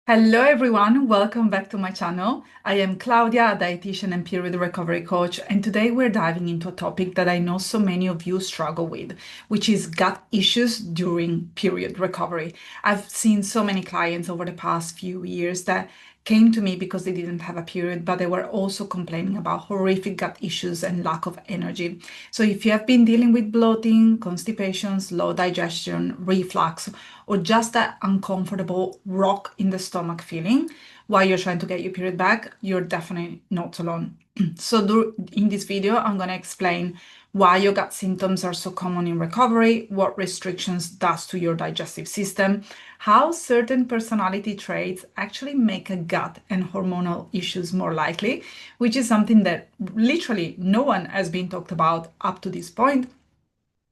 Hello everyone, welcome back to my channel. I am Claudia, a dietitian and period recovery coach, and today we're diving into a topic that I know so many of you struggle with, which is gut issues during period recovery. I've seen so many clients over the past few years that came to me because they didn't have a period, but they were also complaining about horrific gut issues and lack of energy. So if you have been dealing with bloating, constipation, slow digestion, reflux, or just that uncomfortable rock in the stomach feeling while you're trying to get your period back, you're definitely not alone. So in this video, I'm going to explain why your gut symptoms are so common in recovery, what restrictions does to your digestive system, how certain personality traits actually make a gut and hormonal issues more likely, which is something that literally no one has been talked about up to this point.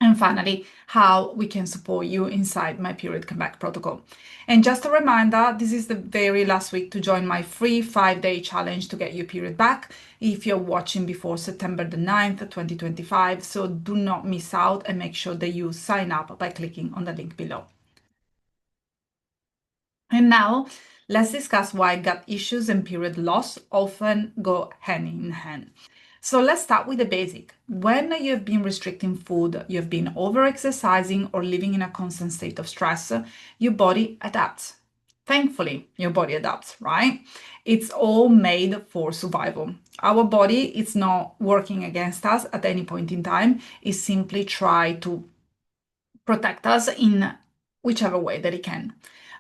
And finally, how we can support you inside my period comeback protocol. And just a reminder, this is the very last week to join my free 5-day challenge to get your period back if you're watching before September the 9th, 2025. So do not miss out and make sure that you sign up by clicking on the link below. And now let's discuss why gut issues and period loss often go hand in hand. So let's start with the basic. When you've been restricting food, you've been over-exercising or living in a constant state of stress, your body adapts. Thankfully, your body adapts, right? It's all made for survival. Our body is not working against us at any point in time. It simply try to protect us in whichever way that it can.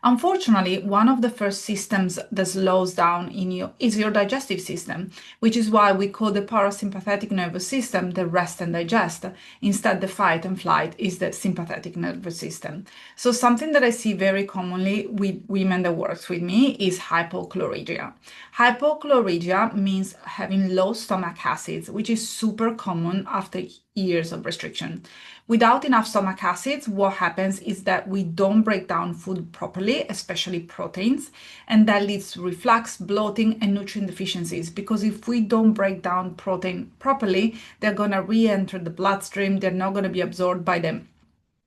Unfortunately, one of the first systems that slows down in you is your digestive system, which is why we call the parasympathetic nervous system the rest and digest. Instead, the fight and flight is the sympathetic nervous system. So something that I see very commonly with women that works with me is hypochlorhydria. Hypochlorhydria means having low stomach acids, which is super common after years of restriction. Without enough stomach acids, what happens is that we don't break down food properly, especially proteins, and that leads to reflux, bloating, and nutrient deficiencies. Because if we don't break down protein properly, they're going to re-enter the bloodstream, they're not going to be absorbed by the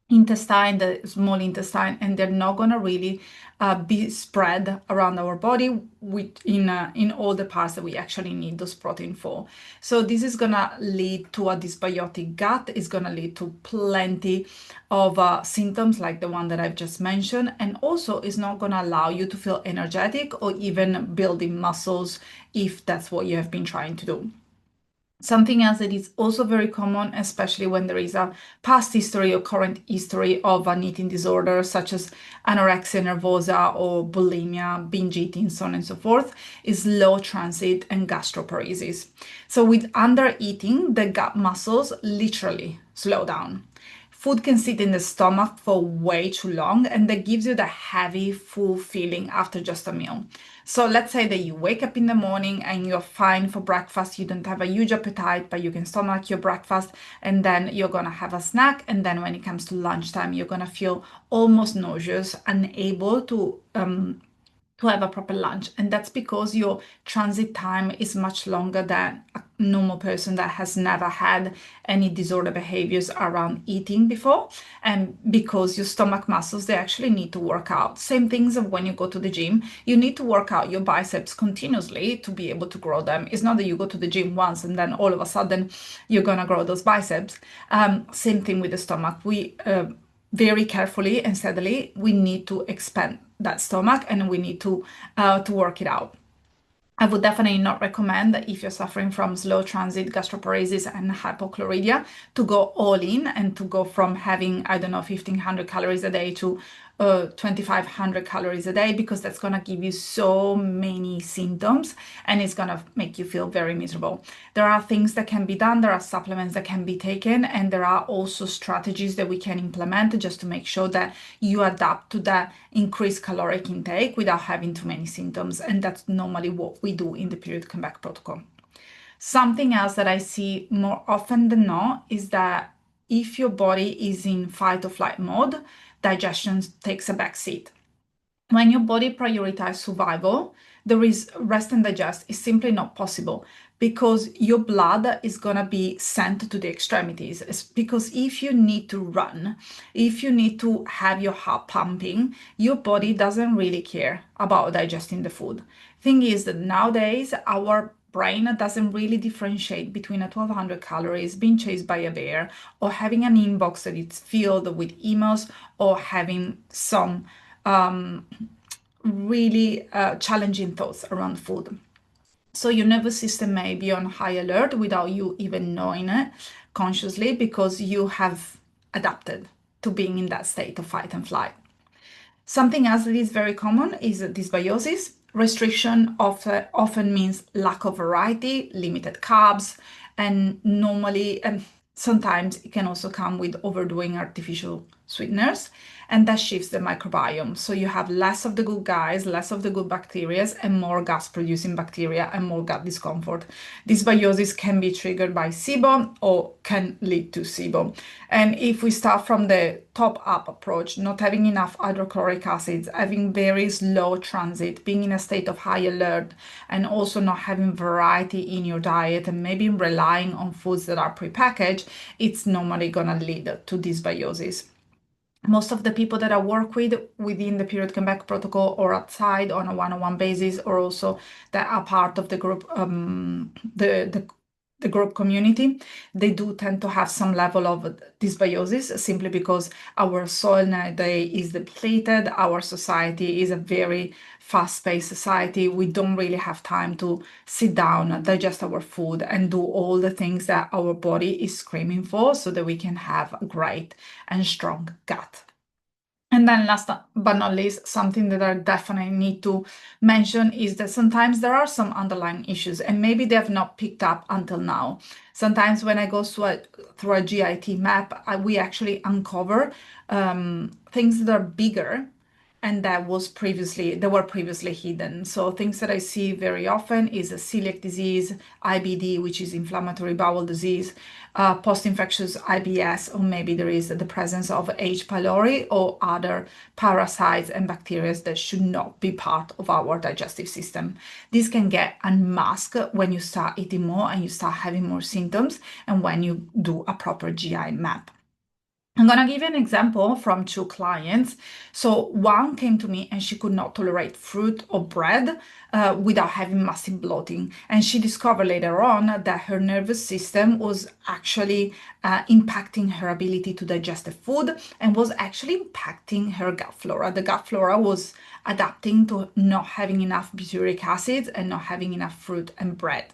intestine, the small intestine, and they're not going to really be spread around our body in all the parts that we actually need those protein for. So this is going to lead to a dysbiotic gut. It's going to lead to plenty of symptoms like the one that I've just mentioned, and also is not going to allow you to feel energetic or even building muscles if that's what you have been trying to do. Something else that is also very common, especially when there is a past history or current history of an eating disorder, such as anorexia nervosa or bulimia, binge eating, so on and so forth, is low transit and gastroparesis. So with under eating, the gut muscles literally slow down. Food can sit in the stomach for way too long, and that gives you the heavy, full feeling after just a meal. So let's say that you wake up in the morning and you're fine for breakfast, you don't have a huge appetite, but you can stomach your breakfast, and then you're gonna have a snack, and then when it comes to lunchtime, you're gonna feel almost nauseous, unable to have a proper lunch. And that's because your transit time is much longer than a normal person that has never had any disorder behaviors around eating before. And because your stomach muscles, they actually need to work out. Same things of when you go to the gym, you need to work out your biceps continuously to be able to grow them. It's not that you go to the gym once and then all of a sudden you're gonna grow those biceps. Same thing with the stomach. We very carefully and steadily, we need to expand that stomach and we need to work it out. I would definitely not recommend that if you're suffering from slow transit gastroparesis and hypochlorhydria to go all in and to go from having, I don't know, 1,500 calories a day to 2,500 calories a day, because that's going to give you so many symptoms and it's going to make you feel very miserable. There are things that can be done, there are supplements that can be taken, and there are also strategies that we can implement just to make sure that you adapt to that increased caloric intake without having too many symptoms. And that's normally what we do in the period comeback protocol. Something else that I see more often than not is that if your body is in fight or flight mode, digestion takes a back seat. When your body prioritizes survival, there is rest and digest is simply not possible because your blood is going to be sent to the extremities. It's because if you need to run, if you need to have your heart pumping, your body doesn't really care about digesting the food. Thing is that nowadays our brain doesn't really differentiate between a 1200 calories being chased by a bear or having an inbox that it's filled with emails or having some really challenging thoughts around food. So your nervous system may be on high alert without you even knowing it consciously because you have adapted to being in that state of fight and flight. Something else that is very common is dysbiosis. Restriction often means lack of variety, limited carbs, and normally, and sometimes it can also come with overdoing artificial sweeteners, and that shifts the microbiome. So you have less of the good guys, less of the good bacteria, and more gas-producing bacteria and more gut discomfort. Dysbiosis can be triggered by SIBO or can lead to SIBO. And if we start from the top-up approach, not having enough hydrochloric acids, having very slow transit, being in a state of high alert, and also not having variety in your diet and maybe relying on foods that are prepackaged, it's normally going to lead to dysbiosis. Most of the people that I work with within the period comeback protocol or outside on a one-on-one basis, or also that are part of the group, the group community, they do tend to have some level of dysbiosis simply because our soil nowadays is depleted. Our society is a very fast-paced society. We don't really have time to sit down, digest our food, and do all the things that our body is screaming for so that we can have a great and strong gut. And then last but not least, something that I definitely need to mention is that sometimes there are some underlying issues and maybe they have not picked up until now. Sometimes when I go through a GIT map, we actually uncover things that are bigger and that were previously hidden. So things that I see very often is a celiac disease, IBD, which is inflammatory bowel disease, post-infectious IBS, or maybe there is the presence of H. pylori or other parasites and bacteria that should not be part of our digestive system. This can get unmasked when you start eating more and you start having more symptoms and when you do a proper GI map. I'm going to give you an example from two clients. So one came to me and she could not tolerate fruit or bread without having massive bloating. And she discovered later on that her nervous system was actually impacting her ability to digest the food and was actually impacting her gut flora. The gut flora was adapting to not having enough butyric acid and not having enough fruit and bread.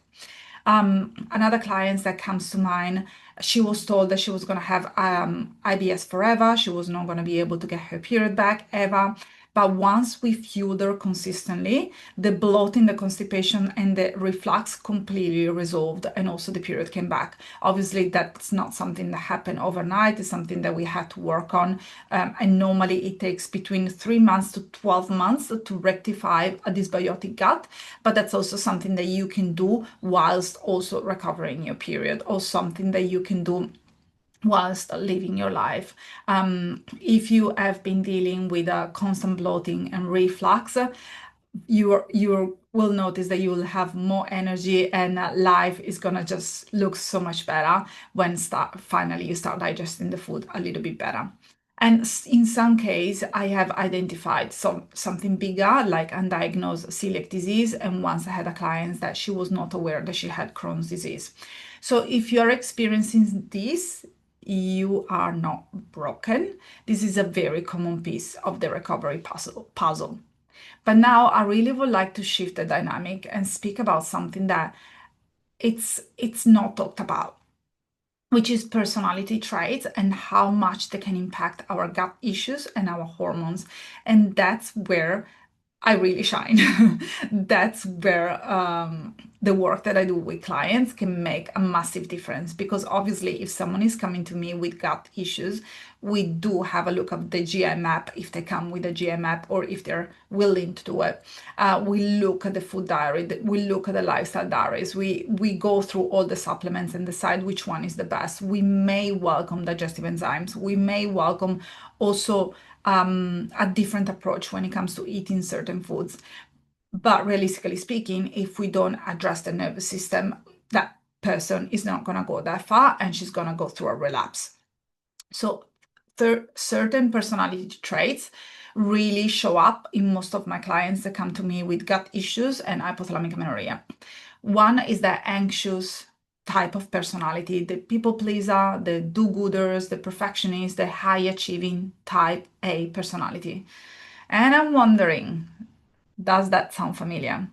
Another client that comes to mind, she was told that she was going to have IBS forever. She was not going to be able to get her period back ever. But once we fueled her consistently, the bloating, the constipation, and the reflux completely resolved, and also the period came back. Obviously, that's not something that happened overnight. It's something that we had to work on. And normally it takes between 3 months to 12 months to rectify a dysbiotic gut. But that's also something that you can do whilst also recovering your period, or something that you can do whilst living your life. If you have been dealing with a constant bloating and reflux, you will notice that you will have more energy and life is gonna just look so much better when finally you start digesting the food a little bit better. And in some case, I have identified something bigger, like undiagnosed celiac disease. And once I had a client that she was not aware that she had Crohn's disease. So if you're experiencing this, you are not broken. This is a very common piece of the recovery puzzle. But now I really would like to shift the dynamic and speak about something that it's not talked about, which is personality traits and how much they can impact our gut issues and our hormones. And that's where I really shine. That's where the work that I do with clients can make a massive difference, because obviously if someone is coming to me with gut issues, we do have a look at the GI map if they come with a GI map or if they're willing to do it. We look at the food diary, we look at the lifestyle diaries, we go through all the supplements and decide which one is the best. We may welcome digestive enzymes, we may welcome also a different approach when it comes to eating certain foods. But realistically speaking, if we don't address the nervous system, that person is not going to go that far and she's going to go through a relapse. So certain personality traits really show up in most of my clients that come to me with gut issues and hypothalamic amenorrhea. One is the anxious type of personality, the people pleaser, the do-gooders, the perfectionist, the high achieving type A personality. And I'm wondering, does that sound familiar?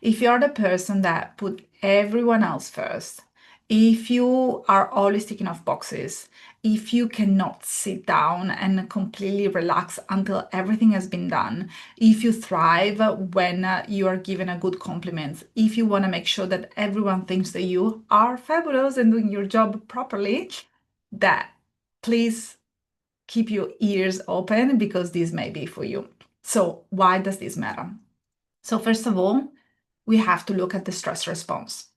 If you're the person that put everyone else first, if you are always ticking off boxes, if you cannot sit down and completely relax until everything has been done, if you thrive when you are given a good compliment, if you want to make sure that everyone thinks that you are fabulous and doing your job properly, that please keep your ears open because this may be for you. So why does this matter? So first of all, we have to look at the stress response.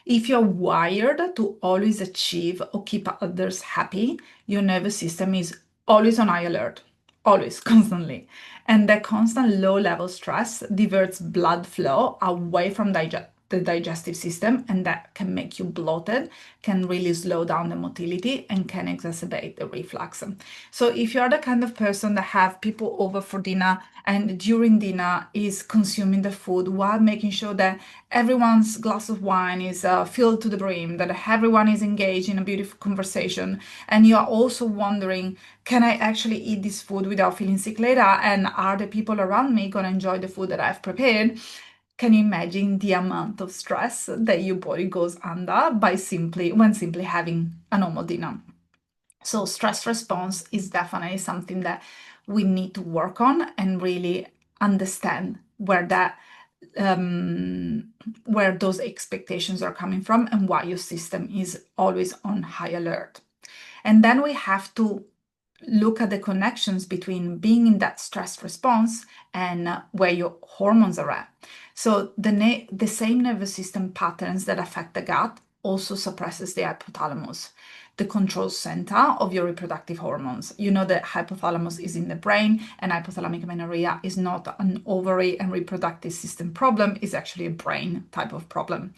If you're wired to always achieve or keep others happy, your nervous system is always on high alert, always, constantly. And that constant low level stress diverts blood flow away from the digestive system, and that can make you bloated, can really slow down the motility, and can exacerbate the reflux. So if you're the kind of person that have people over for dinner and during dinner is consuming the food while making sure that everyone's glass of wine is filled to the brim, that everyone is engaged in a beautiful conversation, and you are also wondering, can I actually eat this food without feeling sick later? And are the people around me going to enjoy the food that I've prepared? Can you imagine the amount of stress that your body goes under when simply having a normal dinner? So stress response is definitely something that we need to work on and really understand where those expectations are coming from and why your system is always on high alert. And then we have to look at the connections between being in that stress response and where your hormones are at. So the same nervous system patterns that affect the gut also suppresses the hypothalamus, the control center of your reproductive hormones. You know that hypothalamus is in the brain, and hypothalamic amenorrhea is not an ovary and reproductive system problem, it's actually a brain type of problem.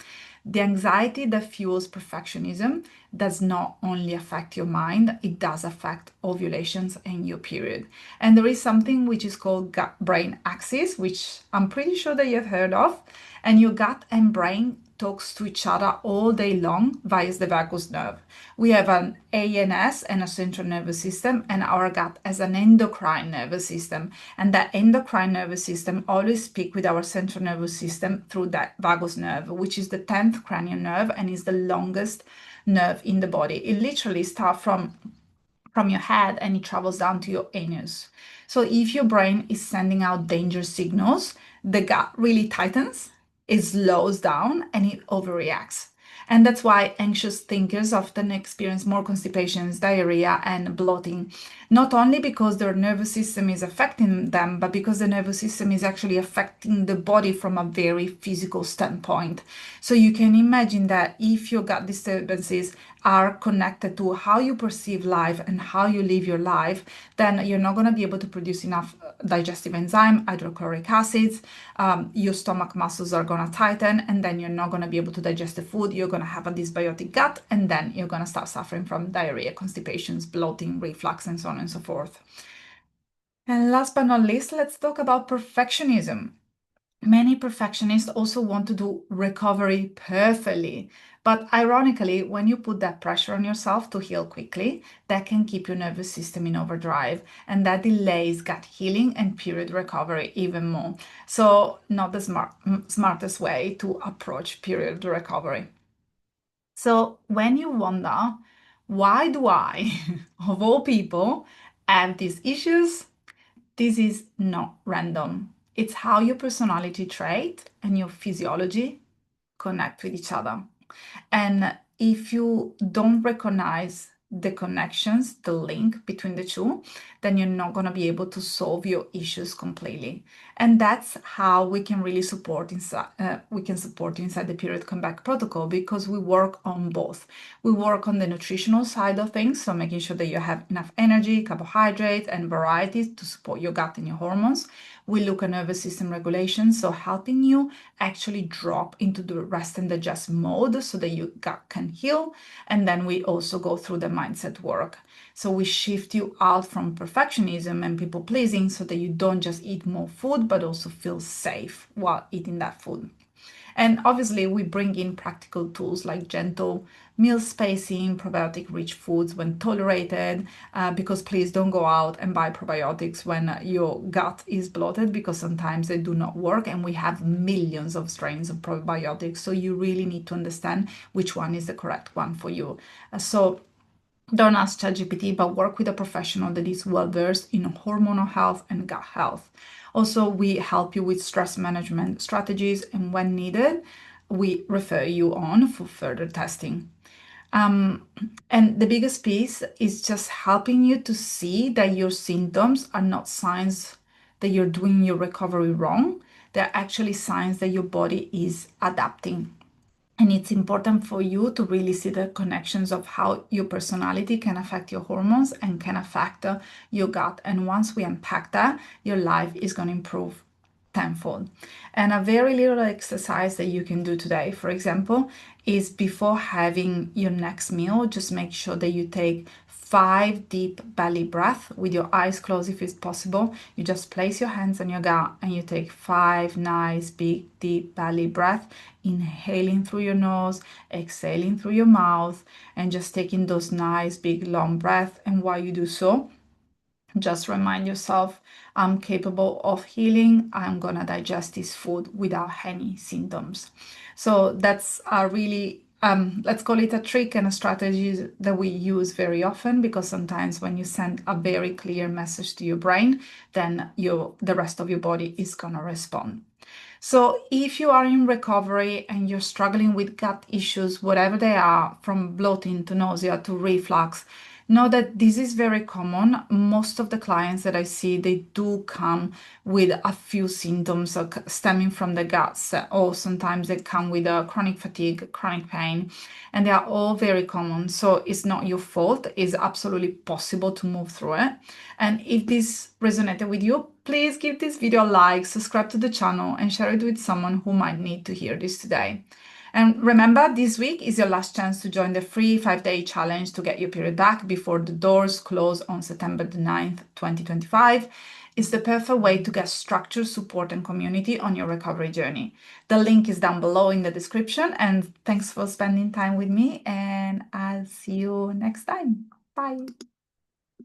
The anxiety that fuels perfectionism does not only affect your mind, it does affect ovulations and your period. And there is something which is called gut-brain axis, which I'm pretty sure that you've heard of. And your gut and brain talks to each other all day long via the vagus nerve. We have an ANS and a central nervous system, and our gut has an endocrine nervous system. And that endocrine nervous system always speaks with our central nervous system through that vagus nerve, which is the 10th cranial nerve and is the longest nerve in the body. It literally starts from your head and it travels down to your anus. So if your brain is sending out danger signals, the gut really tightens, it slows down, and it overreacts. And that's why anxious thinkers often experience more constipations, diarrhea, and bloating, not only because their nervous system is affecting them, but because the nervous system is actually affecting the body from a very physical standpoint. So you can imagine that if your gut disturbances are connected to how you perceive life and how you live your life, then you're not going to be able to produce enough digestive enzyme, hydrochloric acids. Your stomach muscles are going to tighten, and then you're not going to be able to digest the food. You're going to have a dysbiotic gut, and then you're going to start suffering from diarrhea, constipations, bloating, reflux, and so on and so forth. And last but not least, let's talk about perfectionism. Many perfectionists also want to do recovery perfectly. But ironically, when you put that pressure on yourself to heal quickly, that can keep your nervous system in overdrive, and that delays gut healing and period recovery even more. So, not the smartest way to approach period recovery. So, when you wonder, why do I, of all people, have these issues? This is not random. It's how your personality trait and your physiology connect with each other. And if you don't recognize the connections, the link between the two, then you're not going to be able to solve your issues completely. And that's how we can really support support you inside the period comeback protocol, because we work on both. We work on the nutritional side of things, so making sure that you have enough energy, carbohydrates, and varieties to support your gut and your hormones. We look at nervous system regulation, so helping you actually drop into the rest and digest mode so that your gut can heal. And then we also go through the mindset work. So we shift you out from perfectionism and people pleasing so that you don't just eat more food, but also feel safe while eating that food. And obviously, we bring in practical tools like gentle meal spacing, probiotic rich foods when tolerated, because please don't go out and buy probiotics when your gut is bloated, because sometimes they do not work. And we have millions of strains of probiotics. So you really need to understand which one is the correct one for you. So don't ask ChatGPT, but work with a professional that is well versed in hormonal health and gut health. Also, we help you with stress management strategies, and when needed, we refer you on for further testing. And the biggest piece is just helping you to see that your symptoms are not signs that you're doing your recovery wrong. They're actually signs that your body is adapting. And it's important for you to really see the connections of how your personality can affect your hormones and can affect your gut. And once we unpack that, your life is going to improve tenfold. And a very little exercise that you can do today, for example, is before having your next meal, just make sure that you take 5 deep belly breaths with your eyes closed if it's possible. You just place your hands on your gut and you take 5 nice big deep belly breaths, inhaling through your nose, exhaling through your mouth, and just taking those nice big long breaths. And while you do so, just remind yourself, I'm capable of healing. I'm gonna digest this food without any symptoms. So that's a really, let's call it a trick and a strategy that we use very often, because sometimes when you send a very clear message to your brain, then the rest of your body is gonna respond. So if you are in recovery and you're struggling with gut issues, whatever they are, from bloating to nausea to reflux, know that this is very common. Most of the clients that I see, they do come with a few symptoms stemming from the guts, or sometimes they come with a chronic fatigue, chronic pain, and they are all very common. So it's not your fault. It's absolutely possible to move through it. And if this resonated with you, please give this video a like, subscribe to the channel, and share it with someone who might need to hear this today. And remember, this week is your last chance to join the free 5-day challenge to get your period back before the doors close on September the 9th, 2025. It's the perfect way to get structure, support, and community on your recovery journey. The link is down below in the description. And thanks for spending time with me, and I'll see you next time. Bye.